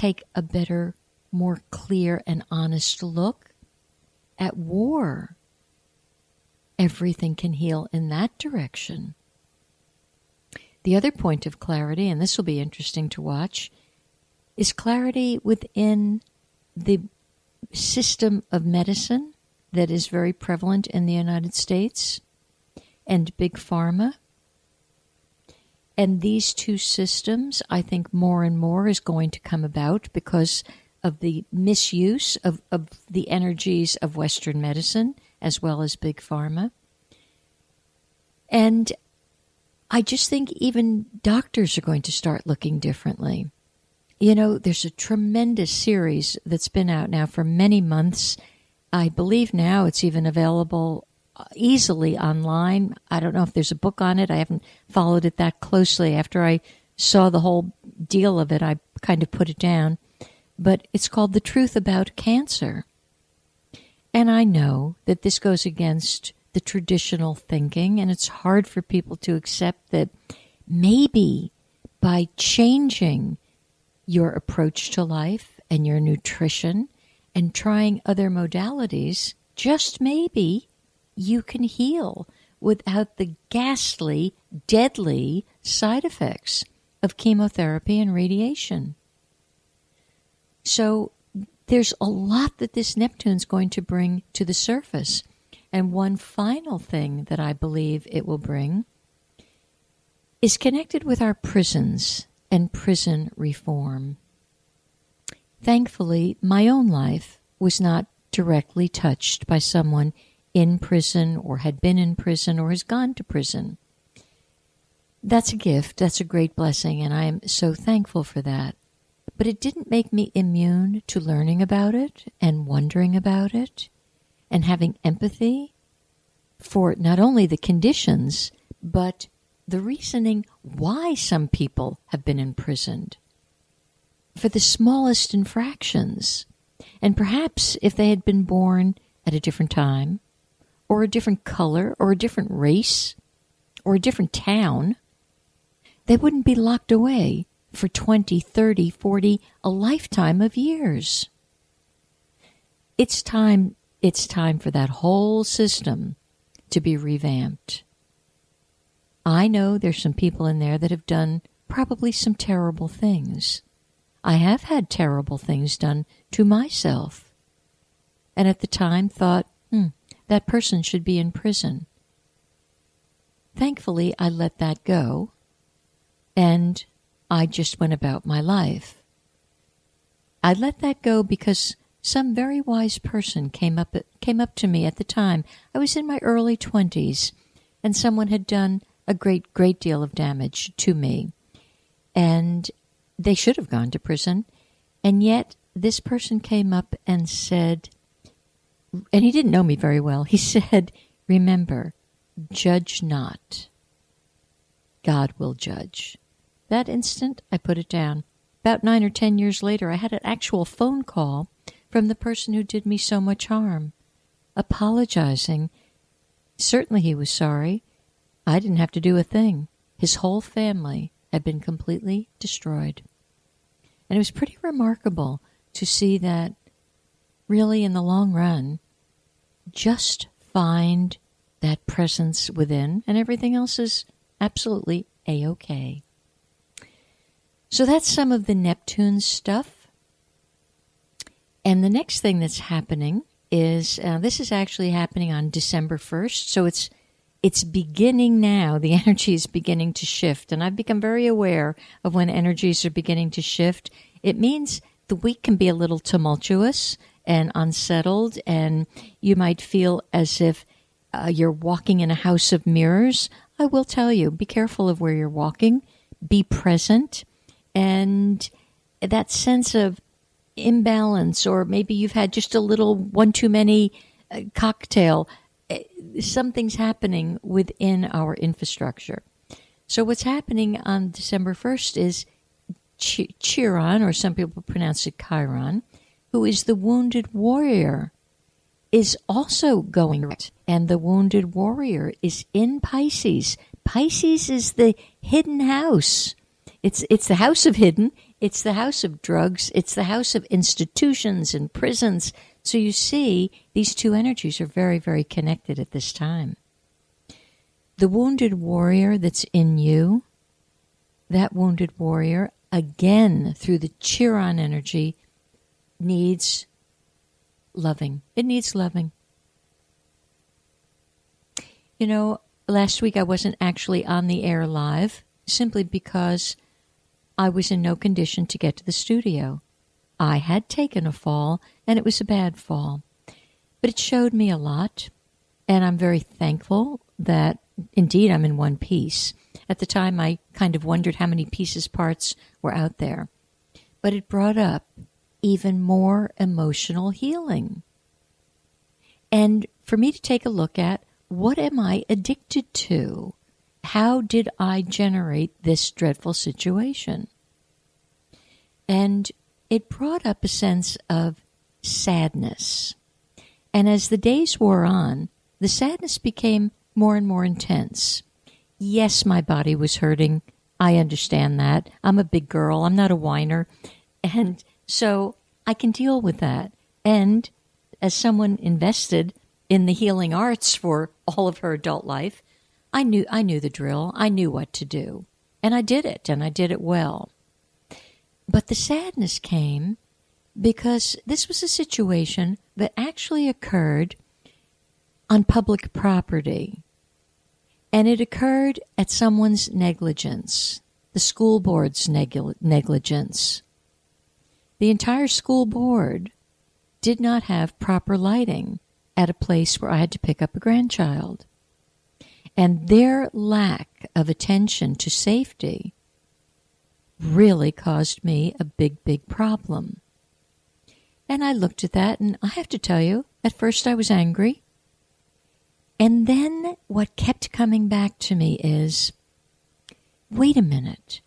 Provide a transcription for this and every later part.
take a better, more clear and honest look at war. Everything can heal in that direction. The other point of clarity, and this will be interesting to watch, is clarity within the system of medicine that is very prevalent in the United States and Big Pharma. And these two systems, I think more and more is going to come about because of the misuse of the energies of Western medicine as well as Big Pharma. And I just think even doctors are going to start looking differently. You know, there's a tremendous series that's been out now for many months. I believe now it's even available easily online. I don't know if there's a book on it. I haven't followed it that closely. After I saw the whole deal of it, I kind of put it down. But it's called The Truth About Cancer. And I know that this goes against the traditional thinking, and it's hard for people to accept that maybe by changing your approach to life and your nutrition and trying other modalities, just maybe you can heal without the ghastly, deadly side effects of chemotherapy and radiation. So there's a lot that this Neptune's going to bring to the surface. And one final thing that I believe it will bring is connected with our prisons and prison reform. Thankfully, my own life was not directly touched by someone in prison or had been in prison or has gone to prison. That's a gift. That's a great blessing, and I am so thankful for that. But it didn't make me immune to learning about it and wondering about it and having empathy for not only the conditions, but the reasoning why some people have been imprisoned for the smallest infractions. And perhaps if they had been born at a different time, or a different color, or a different race, or a different town, they wouldn't be locked away for 20, 30, 40, a lifetime of years. It's time for that whole system to be revamped. I know there's some people in there that have done probably some terrible things. I have had terrible things done to myself. And at the time thought, that person should be in prison. Thankfully, I let that go, and I just went about my life. I let that go because some very wise person came up to me at the time. I was in my early 20s, and someone had done a great deal of damage to me. And they should have gone to prison. And yet, this person came up and said, and he didn't know me very well, he said, remember, judge not. God will judge. That instant, I put it down. About 9 or 10 years later, I had an actual phone call from the person who did me so much harm, apologizing. Certainly he was sorry. I didn't have to do a thing. His whole family had been completely destroyed. And it was pretty remarkable to see that really in the long run, just find that presence within and everything else is absolutely A-okay. So that's some of the Neptune stuff. And the next thing that's happening is, this is actually happening on December 1st. So it's beginning now. The energy is beginning to shift. And I've become very aware of when energies are beginning to shift. It means the week can be a little tumultuous and unsettled. And you might feel as if you're walking in a house of mirrors. I will tell you, be careful of where you're walking. Be present. And that sense of imbalance, or maybe you've had just a little one too many cocktail. Something's happening within our infrastructure. So what's happening on December 1st is Chiron, or some people pronounce it Chiron, who is the wounded warrior, is also going right. And the wounded warrior is in Pisces. Pisces is the hidden house. It's the house of hidden. It's the house of drugs. It's the house of institutions and prisons. So you see, these two energies are very, very connected at this time. The wounded warrior that's in you, that wounded warrior, again, through the Chiron energy, needs loving. It needs loving. You know, last week I wasn't actually on the air live simply because I was in no condition to get to the studio. I had taken a fall, and it was a bad fall. But it showed me a lot, and I'm very thankful that, indeed, I'm in one piece. At the time, I kind of wondered how many pieces, parts were out there. But it brought up even more emotional healing. And for me to take a look at, what am I addicted to? How did I generate this dreadful situation? And it brought up a sense of sadness. And as the days wore on, the sadness became more and more intense. Yes, my body was hurting. I understand that. I'm a big girl. I'm not a whiner. And so I can deal with that. And as someone invested in the healing arts for all of her adult life, I knew the drill. I knew what to do. And I did it, and I did it well. But the sadness came because this was a situation that actually occurred on public property. And it occurred at someone's negligence, the school board's negligence. The entire school board did not have proper lighting at a place where I had to pick up a grandchild. And their lack of attention to safety really caused me a big, big problem. And I looked at that, and I have to tell you, at first I was angry. And then what kept coming back to me is, wait a minute,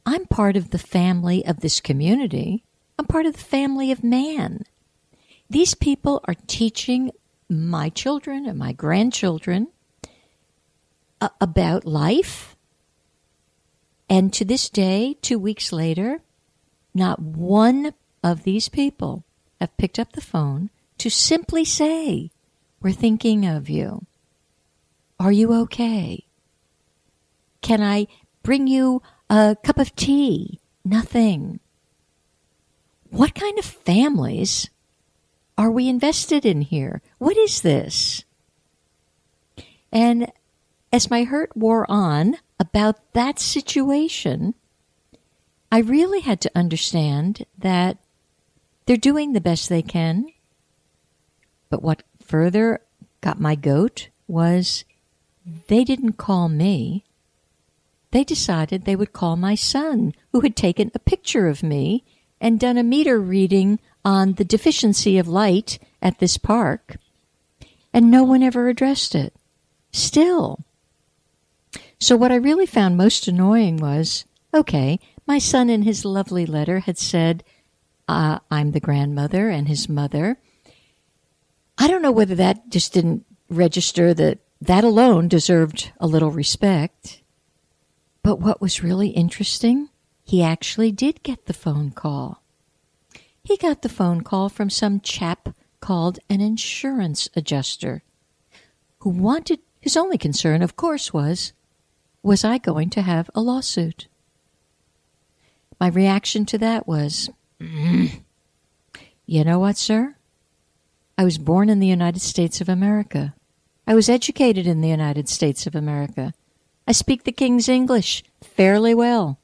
I'm part of the family of this community. I'm part of the family of man. These people are teaching my children and my grandchildren about life. And to this day, 2 weeks later, not one of these people have picked up the phone to simply say, we're thinking of you. Are you okay? Can I bring you a cup of tea? Nothing. What kind of families are we invested in here? What is this? And as my hurt wore on about that situation, I really had to understand that they're doing the best they can. But what further got my goat was they didn't call me. They decided they would call my son, who had taken a picture of me and done a meter reading on the deficiency of light at this park, and no one ever addressed it. Still. So what I really found most annoying was, okay, my son in his lovely letter had said, I'm the grandmother and his mother. I don't know whether that just didn't register that alone deserved a little respect. But what was really interesting, he actually did get the phone call. He got the phone call from some chap called an insurance adjuster who wanted, his only concern, of course, was I going to have a lawsuit? My reaction to that was, you know what, sir? I was born in the United States of America. I was educated in the United States of America. I speak the King's English fairly well.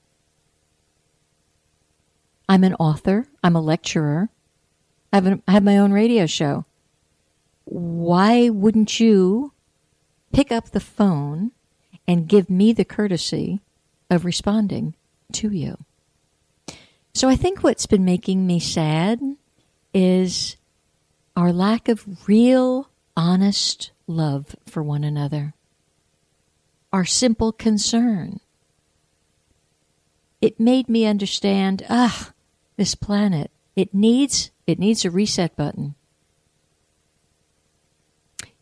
I'm an author. I'm a lecturer. I have my own radio show. Why wouldn't you pick up the phone and give me the courtesy of responding to you? So I think what's been making me sad is our lack of real, honest love for one another. Our simple concern. It made me understand, this planet, it needs a reset button.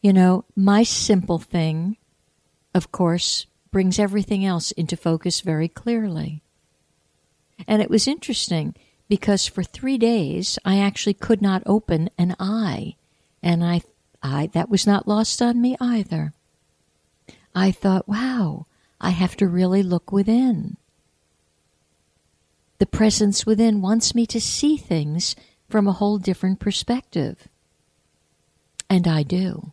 You know, my simple thing, of course, brings everything else into focus very clearly. And it was interesting because for 3 days, I actually could not open an eye. And I that was not lost on me either. I thought, wow, I have to really look within. The presence within wants me to see things from a whole different perspective. And I do.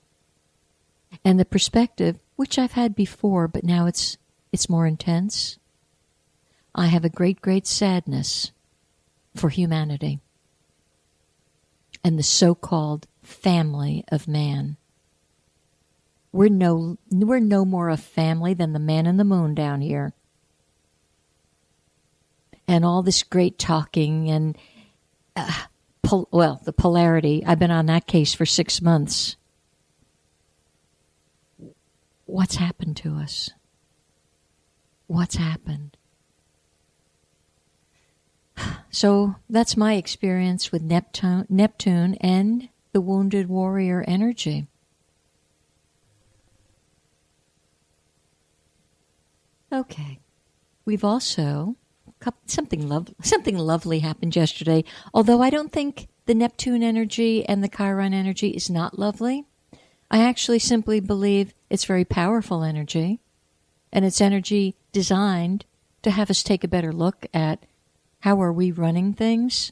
And the perspective, which I've had before, but now it's more intense. I have a great, great sadness for humanity and the so-called family of man. We're no more a family than the man in the moon down here. And all this great talking and, the polarity. I've been on that case for 6 months. What's happened to us? What's happened? So that's my experience with Neptune and the wounded warrior energy. Okay. We've also, something lovely happened yesterday, although I don't think the Neptune energy and the Chiron energy is not lovely. I actually simply believe it's very powerful energy, and it's energy designed to have us take a better look at how are we running things?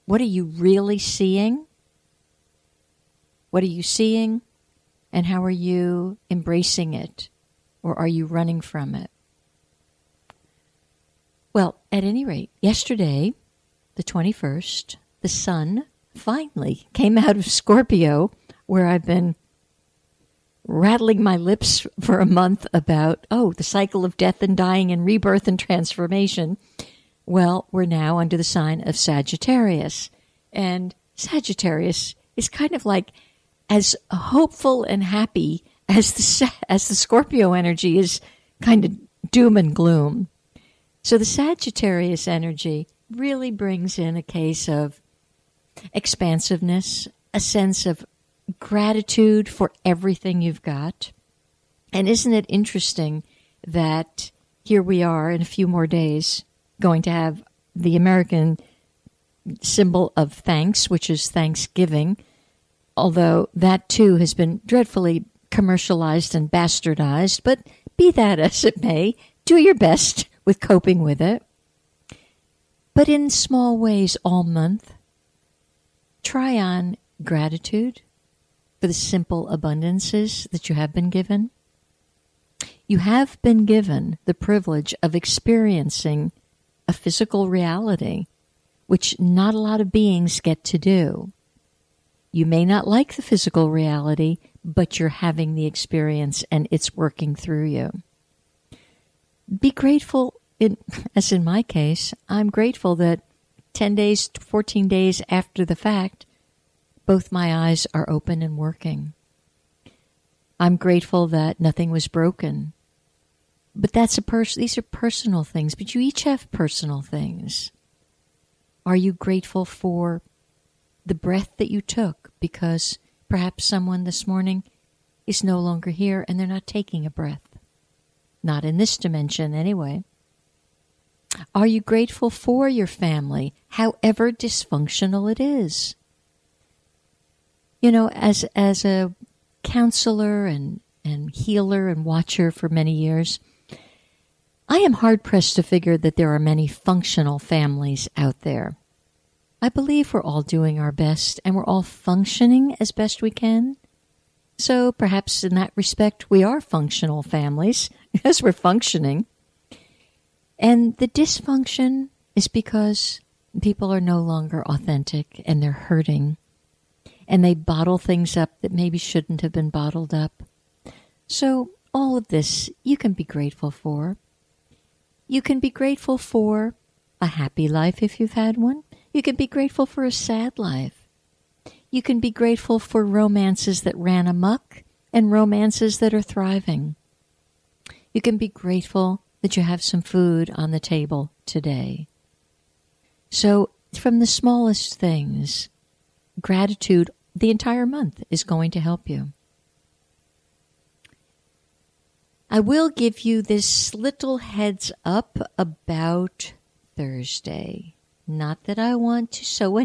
What are you really seeing? What are you seeing? And how are you embracing it? Or are you running from it? Well, at any rate, yesterday, the 21st, the sun finally came out of Scorpio, where I've been rattling my lips for a month about, the cycle of death and dying and rebirth and transformation. Well, we're now under the sign of Sagittarius. And Sagittarius is kind of like as hopeful and happy as the Scorpio energy is kind of doom and gloom. So the Sagittarius energy really brings in a case of expansiveness, a sense of gratitude for everything you've got. And isn't it interesting that here we are in a few more days going to have the American symbol of thanks, which is Thanksgiving, although that too has been dreadfully commercialized and bastardized, but be that as it may, do your best with coping with it. But in small ways all month, try on gratitude for the simple abundances that you have been given. You have been given the privilege of experiencing a physical reality, which not a lot of beings get to do. You may not like the physical reality, but you're having the experience and it's working through you. Be grateful, as in my case, I'm grateful that 10 days, 14 days after the fact, both my eyes are open and working. I'm grateful that nothing was broken. But these are personal things, but you each have personal things. Are you grateful for the breath that you took? Because perhaps someone this morning is no longer here and they're not taking a breath. Not in this dimension anyway. Are you grateful for your family, however dysfunctional it is? You know, as a counselor and healer and watcher for many years, I am hard-pressed to figure that there are many functional families out there. I believe we're all doing our best and we're all functioning as best we can. So perhaps in that respect, we are functional families because we're functioning. And the dysfunction is because people are no longer authentic and they're hurting. And they bottle things up that maybe shouldn't have been bottled up. So all of this you can be grateful for. You can be grateful for a happy life if you've had one. You can be grateful for a sad life. You can be grateful for romances that ran amok and romances that are thriving. You can be grateful that you have some food on the table today. So from the smallest things, gratitude the entire month is going to help you. I will give you this little heads up about Thursday. Not that I want to sow